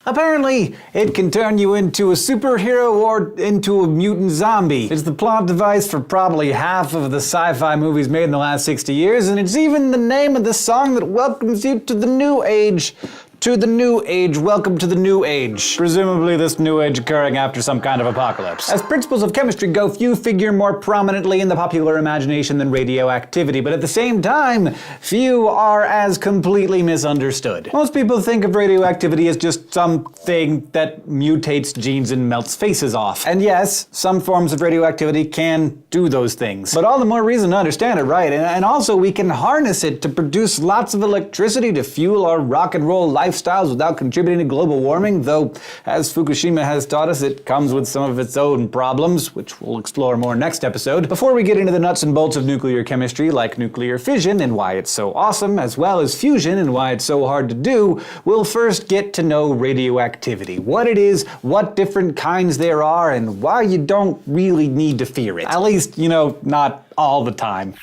Apparently, it can turn you into a superhero or into a mutant zombie. It's the plot device for probably half of the sci-fi movies made in the last 60 years, and it's even the name of the song that welcomes you to the new age. To the new age, welcome to the new age. Presumably this new age occurring after some kind of apocalypse. As principles of chemistry go, few figure more prominently in the popular imagination than radioactivity, but at the same time, few are as completely misunderstood. Most people think of radioactivity as just something that mutates genes and melts faces off. And yes, some forms of radioactivity can do those things. But all the more reason to understand it, right? And also we can harness it to produce lots of electricity to fuel our rock and roll lifestyles without contributing to global warming, though, as Fukushima has taught us, it comes with some of its own problems, which we'll explore more next episode. Before we get into the nuts and bolts of nuclear chemistry, like nuclear fission and why it's so awesome, as well as fusion and why it's so hard to do, we'll first get to know radioactivity. What it is, what different kinds there are, and why you don't really need to fear it. At least, not all the time.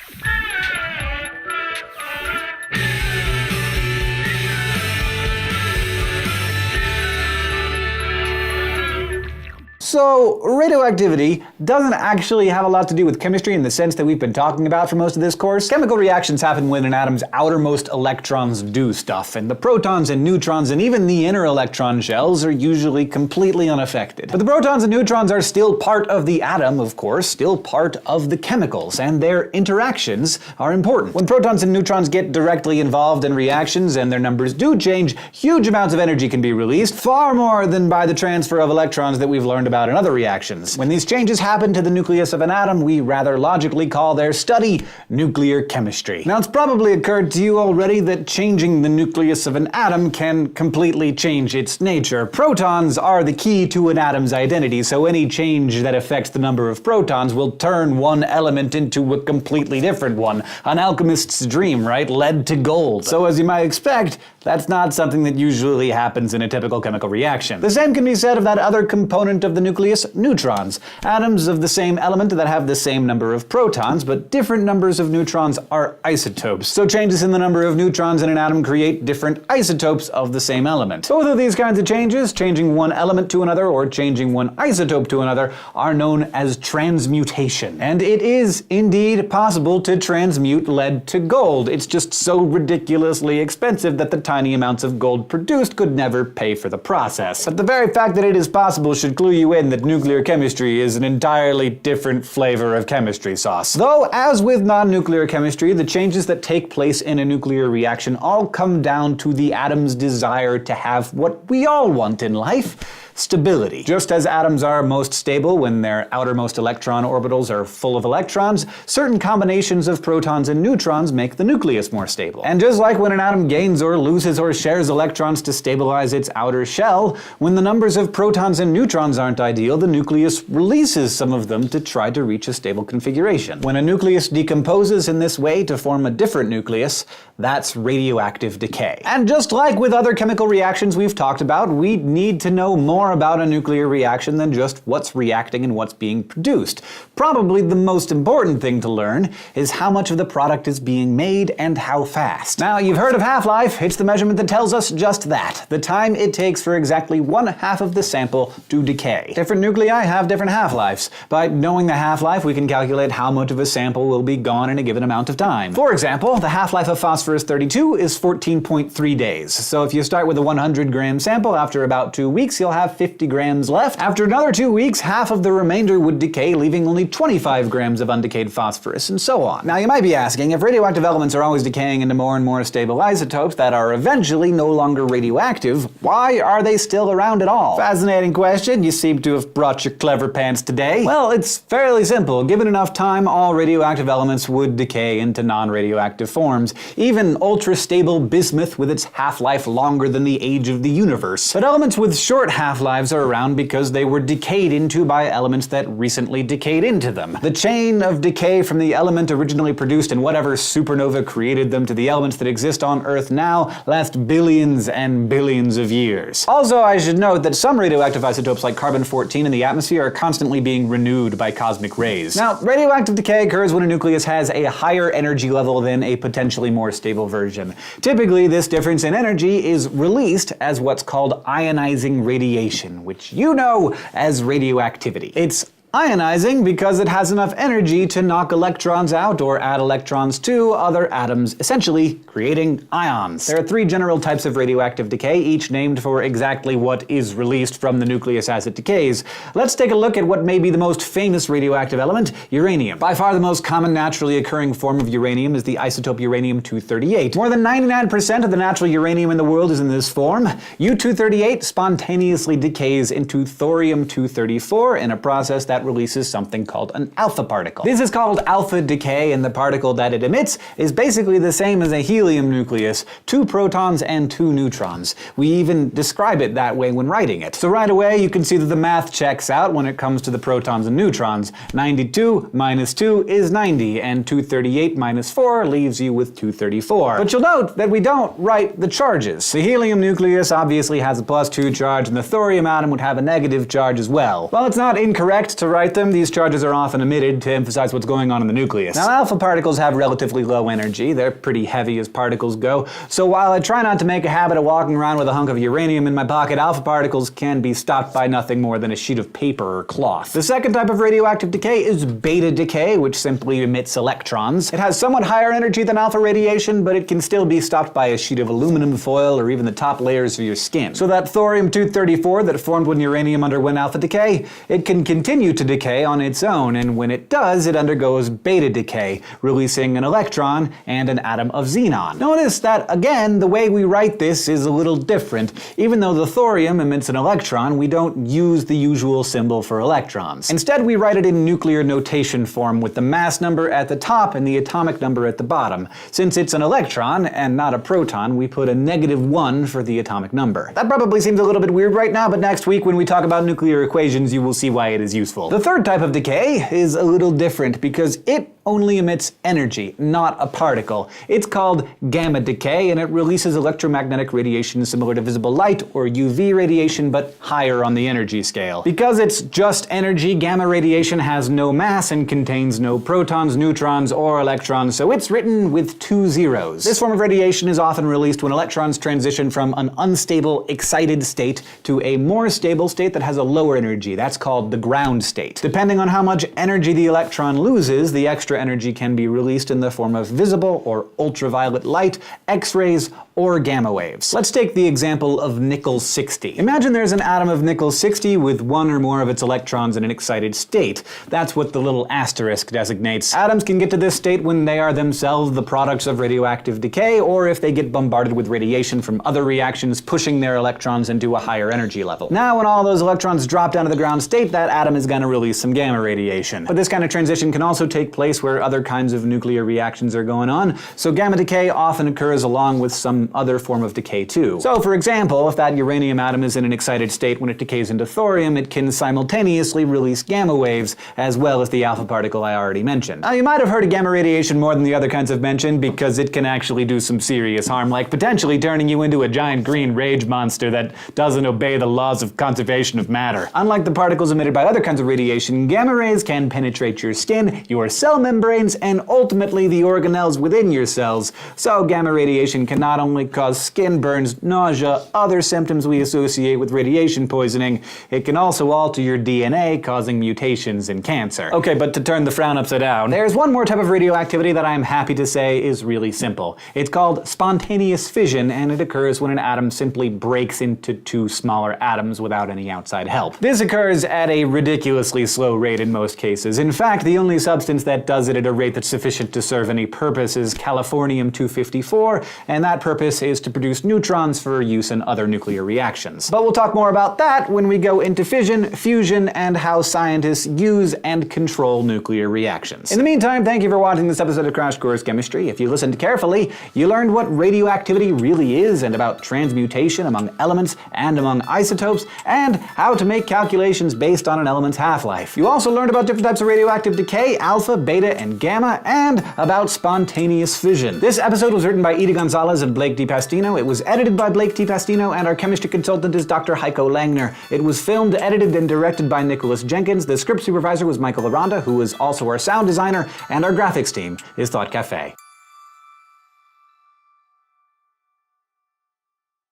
So, radioactivity doesn't actually have a lot to do with chemistry in the sense that we've been talking about for most of this course. Chemical reactions happen when an atom's outermost electrons do stuff, and the protons and neutrons and even the inner electron shells are usually completely unaffected. But the protons and neutrons are still part of the atom, of course, still part of the chemicals, and their interactions are important. When protons and neutrons get directly involved in reactions and their numbers do change, huge amounts of energy can be released, far more than by the transfer of electrons that we've learned about in other reactions. When these changes happen to the nucleus of an atom, we rather logically call their study nuclear chemistry. Now, it's probably occurred to you already that changing the nucleus of an atom can completely change its nature. Protons are the key to an atom's identity, so any change that affects the number of protons will turn one element into a completely different one. An alchemist's dream, right? Lead to gold. So as you might expect, that's not something that usually happens in a typical chemical reaction. The same can be said of that other component of the nucleus, neutrons. Atoms of the same element that have the same number of protons, but different numbers of neutrons are isotopes. So changes in the number of neutrons in an atom create different isotopes of the same element. Both of these kinds of changes, changing one element to another or changing one isotope to another, are known as transmutation. And it is indeed possible to transmute lead to gold. It's just so ridiculously expensive that the tiny amounts of gold produced could never pay for the process. But the very fact that it is possible should clue you in that nuclear chemistry is an entirely different flavor of chemistry sauce. Though, as with non-nuclear chemistry, the changes that take place in a nuclear reaction all come down to the atom's desire to have what we all want in life: stability. Just as atoms are most stable when their outermost electron orbitals are full of electrons, certain combinations of protons and neutrons make the nucleus more stable. And just like when an atom gains or loses or shares electrons to stabilize its outer shell, when the numbers of protons and neutrons aren't ideal, the nucleus releases some of them to try to reach a stable configuration. When a nucleus decomposes in this way to form a different nucleus, that's radioactive decay. And just like with other chemical reactions we've talked about, we need to know more about a nuclear reaction than just what's reacting and what's being produced. Probably the most important thing to learn is how much of the product is being made and how fast. Now, you've heard of Halflife. It's the measurement that tells us just that. The time it takes for exactly 1/2 of the sample to decay. Different nuclei have different half-lives. By knowing the half-life, we can calculate how much of a sample will be gone in a given amount of time. For example, the half-life of phosphorus-32 is 14.3 days. So if you start with a 100-gram sample, after about 2 weeks, you'll have 50 grams left. After another 2 weeks, half of the remainder would decay, leaving only 25 grams of undecayed phosphorus, and so on. Now, you might be asking, if radioactive elements are always decaying into more and more stable isotopes that are eventually no longer radioactive, why are they still around at all? Fascinating question. You seem to have brought your clever pants today. Well, it's fairly simple. Given enough time, all radioactive elements would decay into non-radioactive forms. Even ultra-stable bismuth with its half-life longer than the age of the universe. But elements with short half half-lives are around because they were decayed into by elements that recently decayed into them. The chain of decay from the element originally produced in whatever supernova created them to the elements that exist on Earth now lasts billions and billions of years. Also, I should note that some radioactive isotopes like carbon-14 in the atmosphere are constantly being renewed by cosmic rays. Now, radioactive decay occurs when a nucleus has a higher energy level than a potentially more stable version. Typically, this difference in energy is released as what's called ionizing radiation, which you know as radioactivity. It's ionizing because it has enough energy to knock electrons out or add electrons to other atoms, essentially creating ions. There are three general types of radioactive decay, each named for exactly what is released from the nucleus as it decays. Let's take a look at what may be the most famous radioactive element, uranium. By far the most common naturally occurring form of uranium is the isotope uranium-238. More than 99% of the natural uranium in the world is in this form. U-238 spontaneously decays into thorium-234 in a process that releases something called an alpha particle. This is called alpha decay, and the particle that it emits is basically the same as a helium nucleus, 2 protons and 2 neutrons. We even describe it that way when writing it. So right away you can see that the math checks out when it comes to the protons and neutrons. 92 minus 2 is 90, and 238 minus 4 leaves you with 234. But you'll note that we don't write the charges. The helium nucleus obviously has a +2 charge, and the thorium atom would have a negative charge as well. While it's not incorrect to write them, these charges are often omitted to emphasize what's going on in the nucleus. Now, alpha particles have relatively low energy. They're pretty heavy as particles go, so while I try not to make a habit of walking around with a hunk of uranium in my pocket, alpha particles can be stopped by nothing more than a sheet of paper or cloth. The second type of radioactive decay is beta decay, which simply emits electrons. It has somewhat higher energy than alpha radiation, but it can still be stopped by a sheet of aluminum foil or even the top layers of your skin. So that thorium-234 that formed when uranium underwent alpha decay, it can continue to decay on its own, and when it does, it undergoes beta decay, releasing an electron and an atom of xenon. Notice that, again, the way we write this is a little different. Even though the thorium emits an electron, we don't use the usual symbol for electrons. Instead, we write it in nuclear notation form with the mass number at the top and the atomic number at the bottom. Since it's an electron and not a proton, we put a -1 for the atomic number. That probably seems a little bit weird right now, but next week when we talk about nuclear equations, you will see why it is useful. The third type of decay is a little different because it only emits energy, not a particle. It's called gamma decay, and it releases electromagnetic radiation similar to visible light or UV radiation, but higher on the energy scale. Because it's just energy, gamma radiation has no mass and contains no protons, neutrons, or electrons, so it's written with 2 zeros. This form of radiation is often released when electrons transition from an unstable, excited state to a more stable state that has a lower energy. That's called the ground state. Depending on how much energy the electron loses, the extra energy can be released in the form of visible or ultraviolet light, X-rays, or gamma waves. Let's take the example of nickel-60. Imagine there's an atom of nickel-60 with one or more of its electrons in an excited state. That's what the little asterisk designates. Atoms can get to this state when they are themselves the products of radioactive decay, or if they get bombarded with radiation from other reactions pushing their electrons into a higher energy level. Now when all those electrons drop down to the ground state, that atom is going to release some gamma radiation. But this kind of transition can also take place where other kinds of nuclear reactions are going on, so gamma decay often occurs along with some other form of decay too. So for example, if that uranium atom is in an excited state when it decays into thorium, it can simultaneously release gamma waves as well as the alpha particle I already mentioned. Now you might have heard of gamma radiation more than the other kinds I've mentioned because it can actually do some serious harm, like potentially turning you into a giant green rage monster that doesn't obey the laws of conservation of matter. Unlike the particles emitted by other kinds of radiation, gamma rays can penetrate your skin, your cell membranes, and ultimately the organelles within your cells. So gamma radiation can not only cause skin burns, nausea, other symptoms we associate with radiation poisoning, it can also alter your DNA, causing mutations and cancer. Okay, but to turn the frown upside down, there's one more type of radioactivity that I'm happy to say is really simple. It's called spontaneous fission, and it occurs when an atom simply breaks into 2 smaller atoms without any outside help. This occurs at a ridiculously slow rate in most cases. In fact, the only substance that does does it at a rate that's sufficient to serve any purpose is californium-254, and that purpose is to produce neutrons for use in other nuclear reactions. But we'll talk more about that when we go into fission, fusion, and how scientists use and control nuclear reactions. In the meantime, thank you for watching this episode of Crash Course Chemistry. If you listened carefully, you learned what radioactivity really is and about transmutation among elements and among isotopes, and how to make calculations based on an element's half-life. You also learned about different types of radioactive decay, alpha, beta, and gamma, and about spontaneous fission. This episode was written by Ida Gonzalez and Blake DiPastino. It was edited by Blake DiPastino, and our chemistry consultant is Dr. Heiko Langner. It was filmed, edited, and directed by Nicholas Jenkins. The script supervisor was Michael Aranda, who was also our sound designer, and our graphics team is Thought Cafe.